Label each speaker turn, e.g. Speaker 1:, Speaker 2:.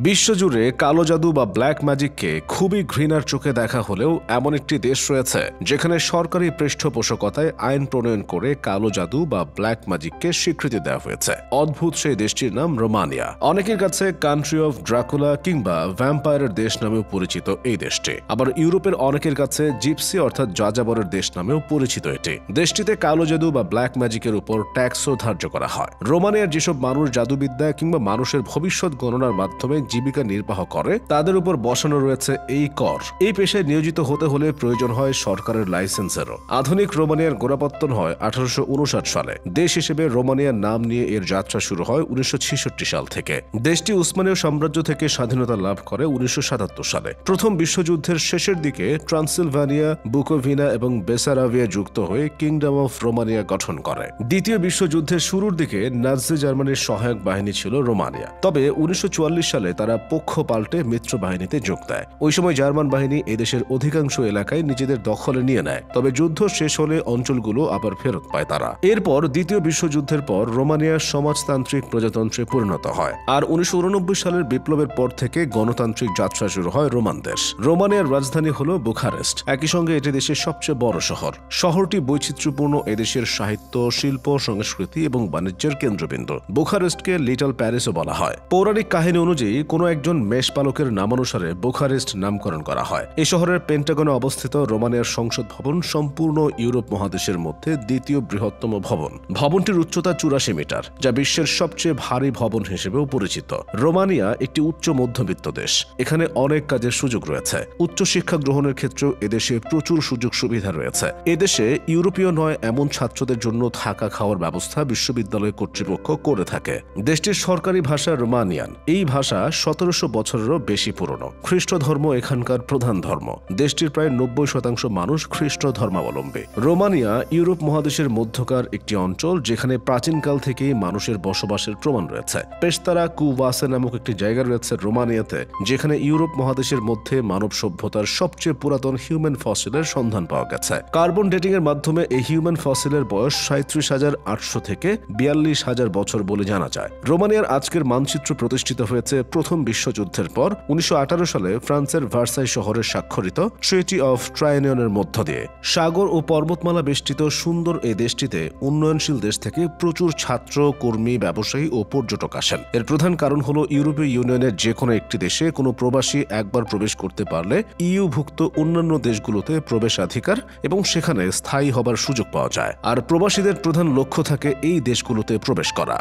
Speaker 1: বিশ্বজুড়ে কালো জাদু বা ব্ল্যাক ম্যাজিককে খুবই ঘৃণার চোখে দেখা হলেও এমন একটি দেশ রয়েছে যেখানে সরকারি পৃষ্ঠপোষকতায় আইন প্রণয়ন করে কালো জাদু বা ব্ল্যাক ম্যাজিককে স্বীকৃতি দেওয়া হয়েছে। অদ্ভুত সেই দেশটির নাম রোমানিয়া। অনেকের কাছে কান্ট্রি অফ ড্রাকুলা কিংবা ভ্যাম্পায়ারের দেশ নামেও পরিচিত এই দেশটি। আবার ইউরোপের অনেকের কাছে জিপসি অর্থাৎ যাযাবরের দেশ নামেও পরিচিত এটি। দেশটিতে কালো জাদু বা ব্ল্যাক ম্যাজিকের উপর ট্যাক্সও ধার্য করা হয়। রোমানিয়ার যেসব মানুষ জাদুবিদ্যা কিংবা মানুষের ভবিষ্যৎ গণনার মাধ্যমে জীবিকা নির্বাহ করে তাদের উপর বসানো রয়েছে এই কর। এই পেশায় নিয়োজিত হতে হলে প্রয়োজন হয় সরকারের লাইসেন্সেরও। আধুনিক রোমানিয়ার গোড়াপত্তন হয় 1859 সালে। দেশ হিসেবে রোমানিয়ার নাম নিয়ে এর যাত্রা শুরু হয় 1966 সাল থেকে। দেশটি উসমানীয় সাম্রাজ্য থেকে স্বাধীনতা লাভ করে 1977 সালে। প্রথম বিশ্বযুদ্ধের শেষের দিকে ট্রান্সিলভানিয়া, বুকোভিনা এবং বেসারাভিয়া যুক্ত হয়ে কিংডম অফ রোমানিয়া গঠন করে। দ্বিতীয় বিশ্বযুদ্ধের শুরুর দিকে নাৎসি জার্মানির সহায়ক বাহিনী ছিল রোমানিয়া। তবে 1944 সালে তারা পক্ষ পাল্টে মিত্র বাহিনীতে যোগ দেয়। ওই সময় জার্মান বাহিনী এদেশের অধিকাংশ এলাকায় নিজেদের দখলে নিয়ে নেয়। তবে যুদ্ধ শেষ হলে অঞ্চলগুলো আবার ফেরত পায় তারা। এরপর দ্বিতীয় বিশ্বযুদ্ধের পর রোমানিয়া সমাজতান্ত্রিক প্রজাতন্ত্রে পরিণত হয়। আর 1989 সালের বিপ্লবের পর থেকে গণতান্ত্রিক যাত্রা শুরু হয় রোমানদের। রোমানিয়ার রাজধানী হল বুখারেস্ট। একই সঙ্গে এটি দেশের সবচেয়ে বড় শহর। শহরটি বৈচিত্র্যপূর্ণ এদেশের সাহিত্য, শিল্প, সংস্কৃতি এবং বাণিজ্যের কেন্দ্রবিন্দু। বুখারেস্টকে লিটল প্যারিসও বলা হয়। পৌরাণিক কাহিনী অনুযায়ী কোনো একজন মেষপালকের নামানুসারে বুখারেস্ট নামকরণ করা হয়। এই শহরের পেন্টাগনে অবস্থিত রোমানিয়ার সংসদ ভবন সম্পূর্ণ ইউরোপ মহাদেশের মধ্যে দ্বিতীয় বৃহত্তম ভবন। ভবনটির উচ্চতা 84 মিটার, যা বিশ্বের সবচেয়ে ভারী ভবন হিসেবেও পরিচিত। রোমানিয়া একটি উচ্চ মধ্যবিত্ত দেশ। এখানে অনেক কাজের সুযোগ রয়েছে। উচ্চ শিক্ষা গ্রহণের ক্ষেত্রেও এদেশে প্রচুর সুযোগ সুবিধা রয়েছে। এদেশে ইউরোপীয় নয় এমন ছাত্রদের জন্য থাকা খাওয়ার ব্যবস্থা বিশ্ববিদ্যালয় কর্তৃপক্ষ করে থাকে। দেশটির সরকারি ভাষা রোমানিয়ান। এই ভাষা 1700 বছরেরও বেশি পুরনো। খ্রিস্ট ধর্ম এখানকার প্রধান ধর্ম। দেশটির প্রায় 90% মানুষ খ্রিস্ট ধর্মাবলম্বী। রোমানিয়া ইউরোপ মহাদেশের মধ্যকার একটি অঞ্চল, যেখানে প্রাচীনকাল থেকেই মানুষের বসবাসের প্রমাণ রয়েছে। পেস্তারা কুভাসে নামক একটি জায়গা রয়েছে রোমানিয়াতে, যেখানে ইউরোপ মহাদেশের মধ্যে মানব সভ্যতার সবচেয়ে পুরাতন হিউম্যান ফসিলের সন্ধান পাওয়া গেছে। কার্বন ডেটিং এর মাধ্যমে এই হিউম্যান ফসিলের বয়স 37,800 থেকে 42,000 বছর বলে জানা যায়। রোমানিয়ার আজকের মানচিত্র প্রতিষ্ঠিত হয়েছে প্রথম বিশ্বযুদ্ধের পর 1918 সালে ফ্রান্সের ভার্সাই শহরে স্বাক্ষরিত ট্রিটি অফ ট্রায়ানিয়নের মধ্য দিয়ে। সাগর ও পর্বতমালা বেষ্টিত সুন্দর এই দেশটিতে উন্নয়নশীল দেশ থেকে প্রচুর ছাত্র, কর্মী, ব্যবসায়ী ও পর্যটক আসেন। এর প্রধান কারণ হলো ইউরোপীয় ইউনিয়নের যে কোনো একটি দেশে কোনো প্রবাসী একবার প্রবেশ করতে পারলে ইউভুক্ত অন্যান্য দেশগুলোতে প্রবেশাধিকার এবং সেখানে স্থায়ী হবার সুযোগ পাওয়া যায়। আর প্রবাসীদের প্রধান লক্ষ্য থাকে এই দেশগুলোতে প্রবেশ করা।